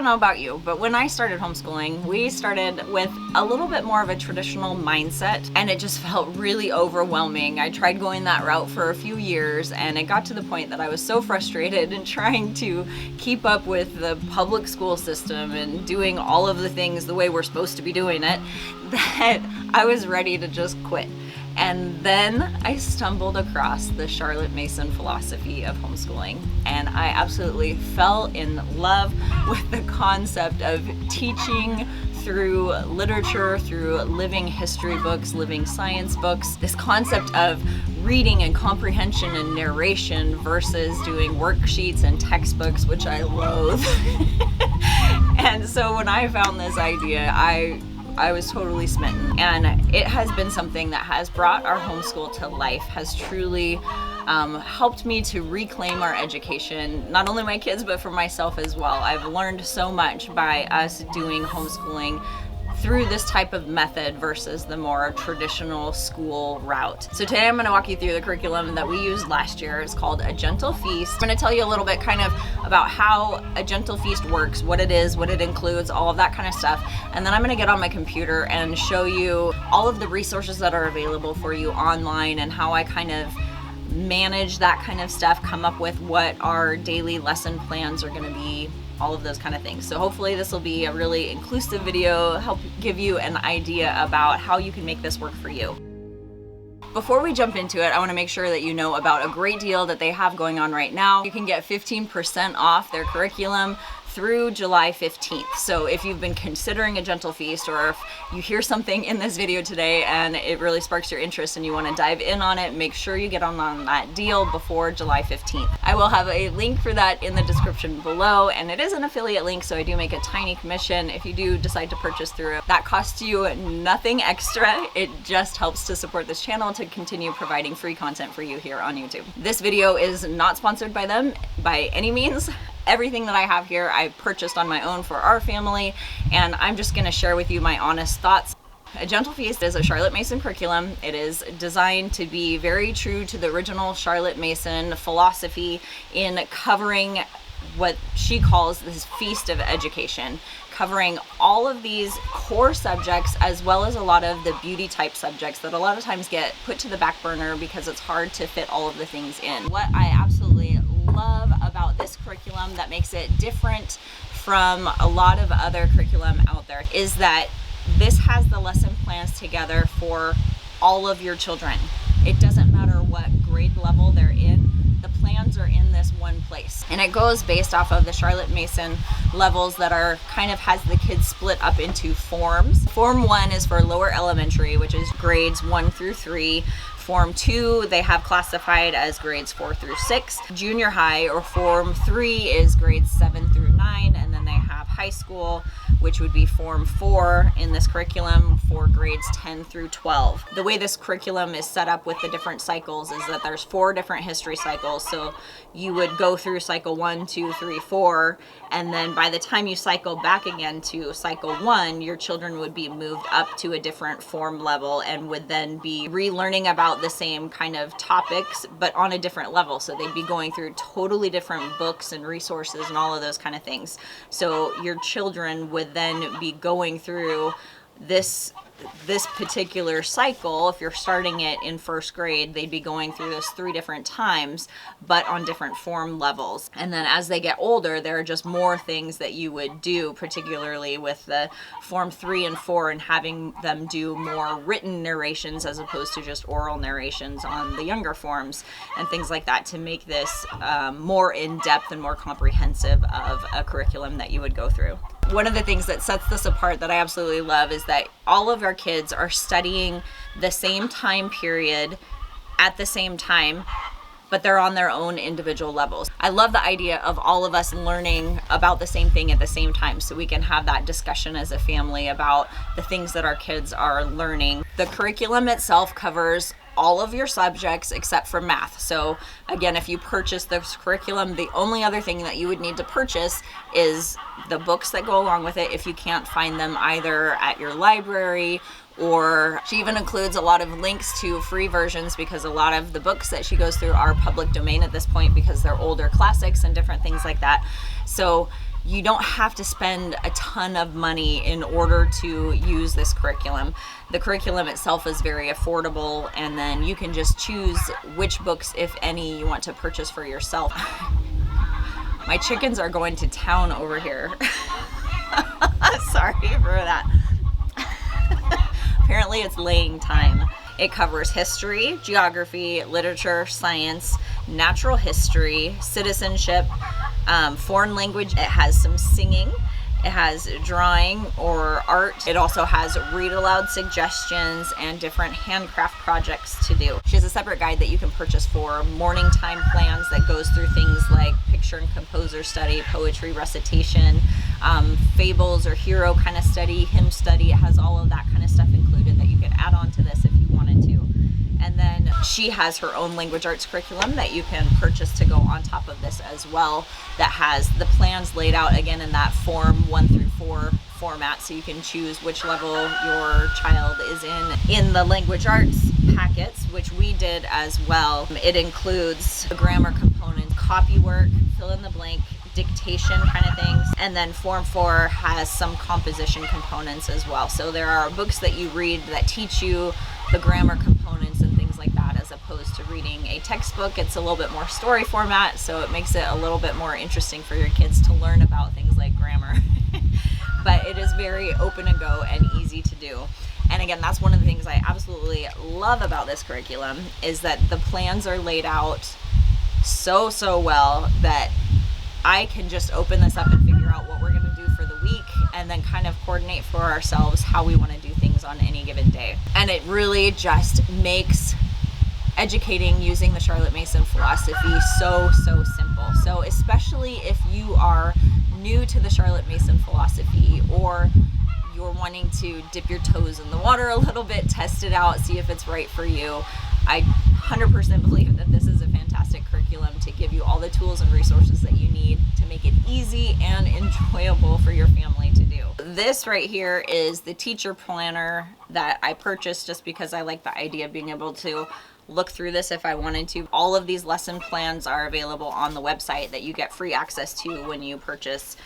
don't know about you, but when I started homeschooling, we started with a little bit more of a traditional mindset, and it just felt really overwhelming. I tried going that route for a few years, and it got to the point that I was so frustrated in trying to keep up with the public school system and doing all of the things the way we're supposed to be doing it, that I was ready to just quit. And then I stumbled across the Charlotte Mason philosophy of homeschooling, and I absolutely fell in love with the concept of teaching through literature, through living history books, living science books, this concept of reading and comprehension and narration versus doing worksheets and textbooks, which I loathe. And so when I found this idea, I was totally smitten, and it has been something that has brought our homeschool to life, has truly helped me to reclaim our education, not only my kids, but for myself as well. I've learned so much by us doing homeschooling through this type of method versus the more traditional school route. So today I'm going to walk you through the curriculum that we used last year. It's called A Gentle Feast. I'm going to tell you a little bit kind of about how A Gentle Feast works, what it is, what it includes, all of that kind of stuff. And then I'm going to get on my computer and show you all of the resources that are available for you online and how I kind of manage that kind of stuff, come up with what our daily lesson plans are going to be, all of those kind of things. So hopefully this will be a really inclusive video, help give you an idea about how you can make this work for you. Before we jump into it, I want to make sure that you know about a great deal that they have going on right now. You can get 15% off their curriculum through July 15th. So if you've been considering A Gentle Feast, or if you hear something in this video today and it really sparks your interest and you want to dive in on it, make sure you get on that deal before July 15th. I will have a link for that in the description below, and it is an affiliate link, so I do make a tiny commission if you do decide to purchase through it. That costs you nothing extra. It just helps to support this channel to continue providing free content for you here on YouTube. This video is not sponsored by them by any means. Everything that I have here I purchased on my own for our family, and I'm just going to share with you my honest thoughts. A Gentle Feast is a Charlotte Mason curriculum. It is designed to be very true to the original Charlotte Mason philosophy in covering what she calls this feast of education, covering all of these core subjects as well as a lot of the beauty type subjects that a lot of times get put to the back burner because it's hard to fit all of the things in. What I absolutely love about this curriculum that makes it different from a lot of other curriculum out there is that this has the lesson plans together for all of your children. It doesn't matter what grade level they're in, the plans are in this one place. And it goes based off of the Charlotte Mason levels that are kind of has the kids split up into forms. Form 1 is for lower elementary, which is grades 1 through 3. Form 2, they have classified as grades 4 through 6. Junior high, or Form 3, is grades 7 through 9, and then they have high school, which would be Form 4 in this curriculum for grades 10 through 12. The way this curriculum is set up with the different cycles is that there's 4 different history cycles. So you would go through cycle 1, 2, 3, 4, and then by the time you cycle back again to cycle 1, your children would be moved up to a different form level and would then be relearning about the same kind of topics, but on a different level. So they'd be going through totally different books and resources and all of those kind of things. So your children would then be going through this particular cycle. If you're starting it in first grade, they'd be going through this 3 different times, but on different form levels. And then as they get older, there are just more things that you would do, particularly with the Form 3 and 4, and having them do more written narrations as opposed to just oral narrations on the younger forms and things like that, to make this more in-depth and more comprehensive of a curriculum that you would go through. One of the things that sets this apart that I absolutely love is that all of our kids are studying the same time period at the same time, but they're on their own individual levels. I love the idea of all of us learning about the same thing at the same time, so we can have that discussion as a family about the things that our kids are learning. The curriculum itself covers all of your subjects except for math. So again, if you purchase this curriculum, the only other thing that you would need to purchase is the books that go along with it if you can't find them either at your library, or she even includes a lot of links to free versions, because a lot of the books that she goes through are public domain at this point because they're older classics and different things like that. So you don't have to spend a ton of money in order to use this curriculum. The curriculum itself is very affordable, and then you can just choose which books, if any, you want to purchase for yourself. My chickens are going to town over here. Sorry for that. Apparently it's laying time. It covers history, geography, literature, science, natural history, citizenship, foreign language. It has some singing. It has drawing or art. It also has read aloud suggestions and different handcraft projects to do. She has a separate guide that you can purchase for morning time plans that goes through things like picture and composer study, poetry recitation, fables or hero kind of study, hymn study. It has all of that kind of stuff included that you could add on to this if you wanted to. And then she has her own language arts curriculum that you can purchase to go on top of this as well, that has the plans laid out again in that form 1 through 4 format, so you can choose which level your child is in the language arts packets, which we did as well. It includes a grammar component, copy work, fill in the blank, dictation kind of things, and then form 4 has some composition components as well. So there are books that you read that teach you the grammar components and things like that, as opposed to reading a textbook. It's a little bit more story format, so it makes it a little bit more interesting for your kids to learn about things like grammar. But it is very open and go and easy to do. And again, that's one of the things I absolutely love about this curriculum, is that the plans are laid out so well that I can just open this up and figure out what we're going to do for the week, and then kind of coordinate for ourselves how we want to do things on any given day. And it really just makes educating using the Charlotte Mason philosophy so simple. So especially if you are new to the Charlotte Mason philosophy, or you're wanting to dip your toes in the water a little bit, test it out, see if it's right for you, I 100% believe that this is a fantastic curriculum to give you all the tools and resources that you need to make it easy and enjoyable for your family to do. This right here is the teacher planner that I purchased just because I like the idea of being able to look through this if I wanted to. All of these lesson plans are available on the website that you get free access to when you purchase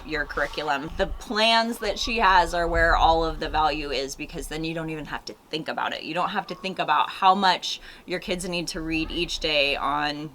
your curriculum. The plans that she has are where all of the value is, because then you don't even have to think about it. You don't have to think about how much your kids need to read each day on,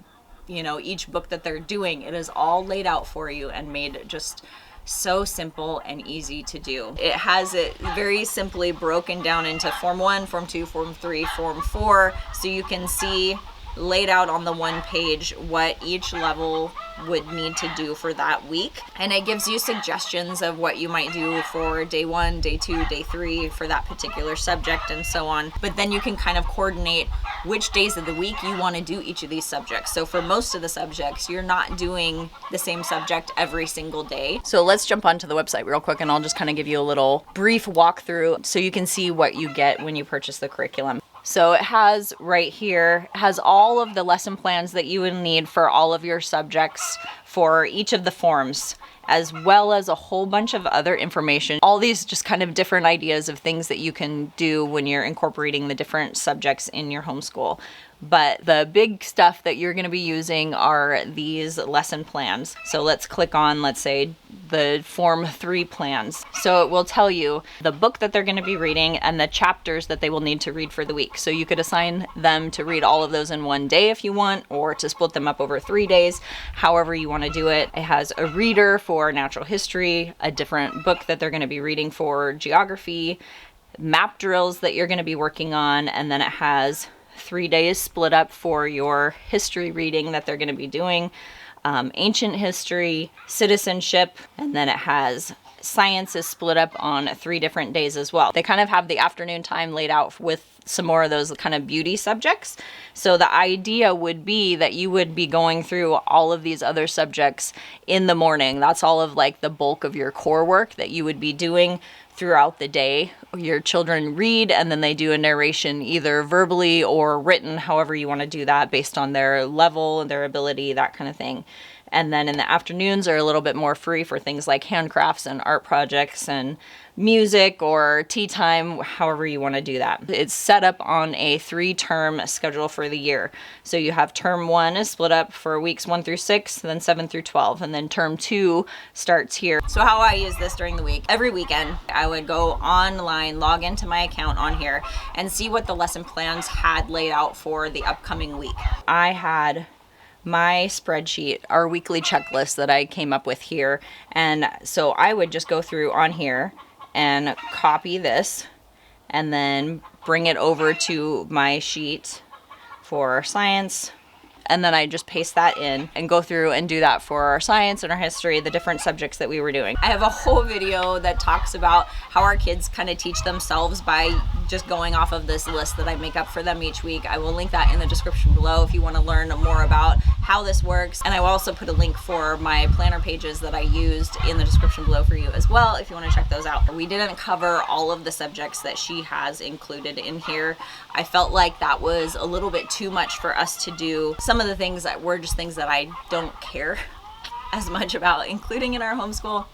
each book that they're doing. It is all laid out for you and made just so simple and easy to do. It has it very simply broken down into Form 1, Form 2, Form 3, Form 4, so you can see laid out on the one page what each level would need to do for that week. And it gives you suggestions of what you might do for day 1, day 2, day 3 for that particular subject, and so on. But then you can kind of coordinate which days of the week you want to do each of these subjects. So for most of the subjects, you're not doing the same subject every single day. So let's jump onto the website real quick, and I'll just kind of give you a little brief walkthrough so you can see what you get when you purchase the curriculum. So it has right here, has all of the lesson plans that you would need for all of your subjects for each of the forms, as well as a whole bunch of other information. All these just kind of different ideas of things that you can do when you're incorporating the different subjects in your homeschool. But the big stuff that you're going to be using are these lesson plans. So let's click on, let's say, the Form 3 plans. So it will tell you the book that they're going to be reading and the chapters that they will need to read for the week. So you could assign them to read all of those in one day if you want, or to split them up over 3 days, however you want to do it. It has a reader for natural history, a different book that they're going to be reading for geography, map drills that you're going to be working on, and then it has 3 days split up for your history reading that they're going to be doing, ancient history, citizenship, and then it has science is split up on 3 different days as well. They kind of have the afternoon time laid out with some more of those kind of beauty subjects. So the idea would be that you would be going through all of these other subjects in the morning. That's all of like the bulk of your core work that you would be doing throughout the day. Your children read, and then they do a narration either verbally or written, however you want to do that based on their level and their ability, that kind of thing. And then in the afternoons are a little bit more free for things like handcrafts and art projects and music or tea time, however you want to do that. It's set up on a 3-term schedule for the year. So you have term 1 is split up for weeks 1 through 6, then 7 through 12, and then term 2 starts here. So how I use this during the week, every weekend, I would go online, log into my account on here, and see what the lesson plans had laid out for the upcoming week. I had my spreadsheet, our weekly checklist that I came up with here. And so I would just go through on here and copy this and then bring it over to my sheet for science. And then I just paste that in and go through and do that for our science and our history, the different subjects that we were doing. I have a whole video that talks about how our kids kind of teach themselves by just going off of this list that I make up for them each week. I will link that in the description below if you want to learn more about how this works. And I will also put a link for my planner pages that I used in the description below for you as well if you want to check those out. We didn't cover all of the subjects that she has included in here. I felt like that was a little bit too much for us to do. Some of the things that were just things that I don't care as much about including in our homeschool.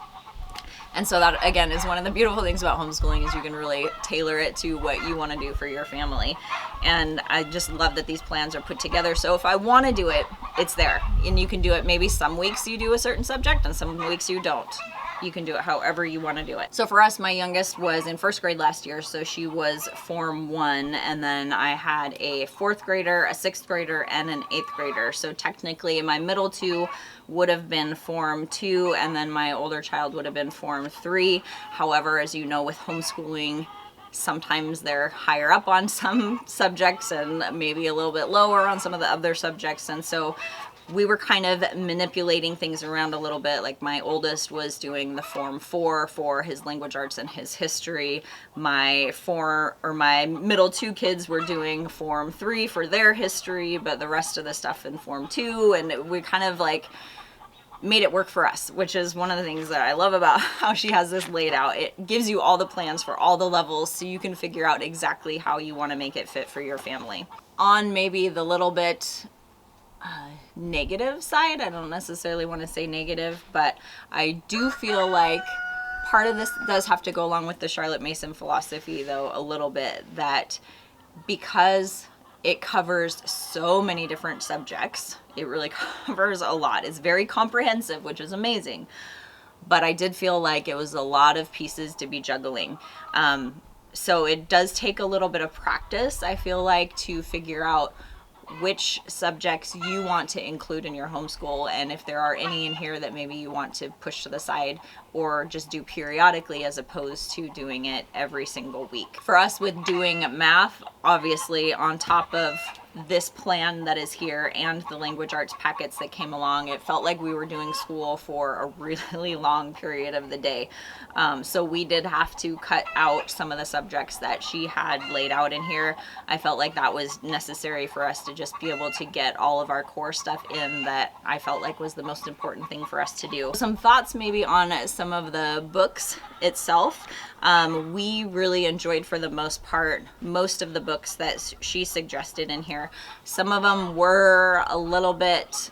And so that, again, is one of the beautiful things about homeschooling is you can really tailor it to what you want to do for your family. And I just love that these plans are put together. So if I want to do it, it's there. And you can do it maybe some weeks you do a certain subject and some weeks you don't. You can do it however you want to do it. So for us, my youngest was in 1st grade last year, so she was Form 1, and then I had a 4th grader, a 6th grader, and an 8th grader. So technically my middle 2 would have been Form 2, and then my older child would have been Form 3. However, as you know, with homeschooling, sometimes they're higher up on some subjects and maybe a little bit lower on some of the other subjects. And so we were kind of manipulating things around a little bit. Like my oldest was doing the Form 4 for his language arts and his history. My middle 2 kids were doing Form 3 for their history, but the rest of the stuff in Form 2. And we kind of like made it work for us, which is one of the things that I love about how she has this laid out. It gives you all the plans for all the levels so you can figure out exactly how you want to make it fit for your family. On maybe the little bit negative side, I don't necessarily want to say negative, but I do feel like part of this does have to go along with the Charlotte Mason philosophy though a little bit, that because it covers so many different subjects, it really covers a lot. It's very comprehensive, which is amazing, but I did feel like it was a lot of pieces to be juggling. So it does take a little bit of practice, I feel like, to figure out which subjects you want to include in your homeschool, and if there are any in here that maybe you want to push to the side or just do periodically as opposed to doing it every single week. For us with doing math, obviously on top of this plan that is here and the language arts packets that came along, it felt like we were doing school for a really long period of the day. So we did have to cut out some of the subjects that she had laid out in here. I felt like that was necessary for us to just be able to get all of our core stuff in that I felt like was the most important thing for us to do. Some thoughts maybe on some of the books itself. We really enjoyed, for the most part, most of the books that she suggested in here. Some of them were a little bit,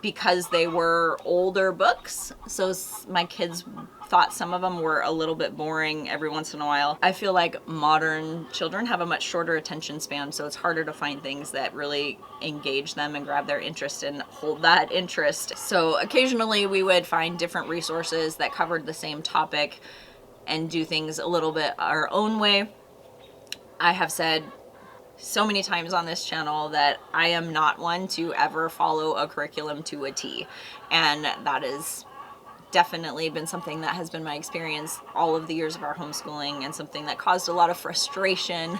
because they were older books, so my kids thought some of them were a little bit boring every once in a while. I feel like modern children have a much shorter attention span, so it's harder to find things that really engage them and grab their interest and hold that interest. So occasionally we would find different resources that covered the same topic and do things a little bit our own way. I have said so many times on this channel that I am not one to ever follow a curriculum to a T, and that has definitely been something that has been my experience all of the years of our homeschooling, and something that caused a lot of frustration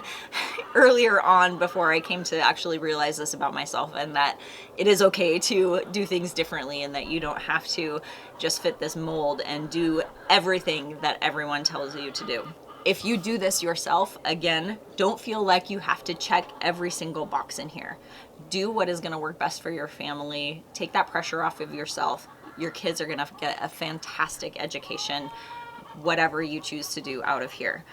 earlier on before I came to actually realize this about myself, and that it is okay to do things differently and that you don't have to just fit this mold and do everything that everyone tells you to do. If you do this yourself, again, don't feel like you have to check every single box in here. Do what is going to work best for your family. Take that pressure off of yourself. Your kids are going to get a fantastic education, whatever you choose to do out of here.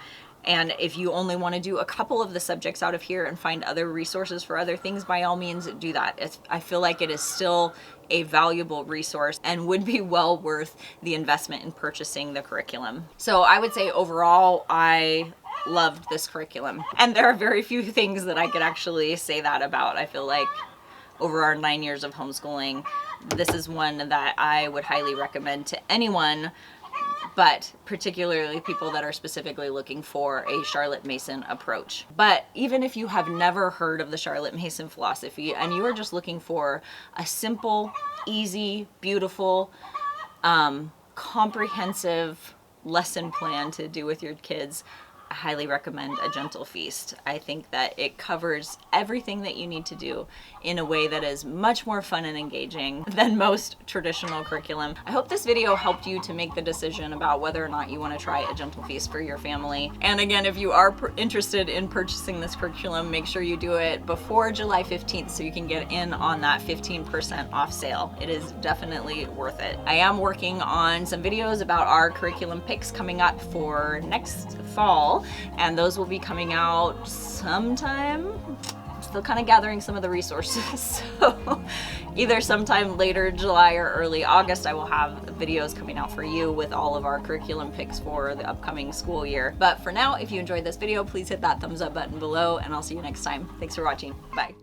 And if you only want to do a couple of the subjects out of here and find other resources for other things, by all means do that. I feel like it is still a valuable resource and would be well worth the investment in purchasing the curriculum. So I would say overall, I loved this curriculum. And there are very few things that I could actually say that about. I feel like over our 9 years of homeschooling, this is one that I would highly recommend to anyone, but particularly people that are specifically looking for a Charlotte Mason approach. But even if you have never heard of the Charlotte Mason philosophy and you are just looking for a simple, easy, beautiful, comprehensive lesson plan to do with your kids, I highly recommend A Gentle Feast. I think that it covers everything that you need to do in a way that is much more fun and engaging than most traditional curriculum. I hope this video helped you to make the decision about whether or not you want to try A Gentle Feast for your family. And again, if you are interested in purchasing this curriculum, make sure you do it before July 15th so you can get in on that 15% off sale. It is definitely worth it. I am working on some videos about our curriculum picks coming up for next fall, and those will be coming out sometime. I'm still kind of gathering some of the resources, so either sometime later July or early August I will have videos coming out for you with all of our curriculum picks for the upcoming school year. But for now, if you enjoyed this video, please hit that thumbs up button below, and I'll see you next time. Thanks for watching. Bye.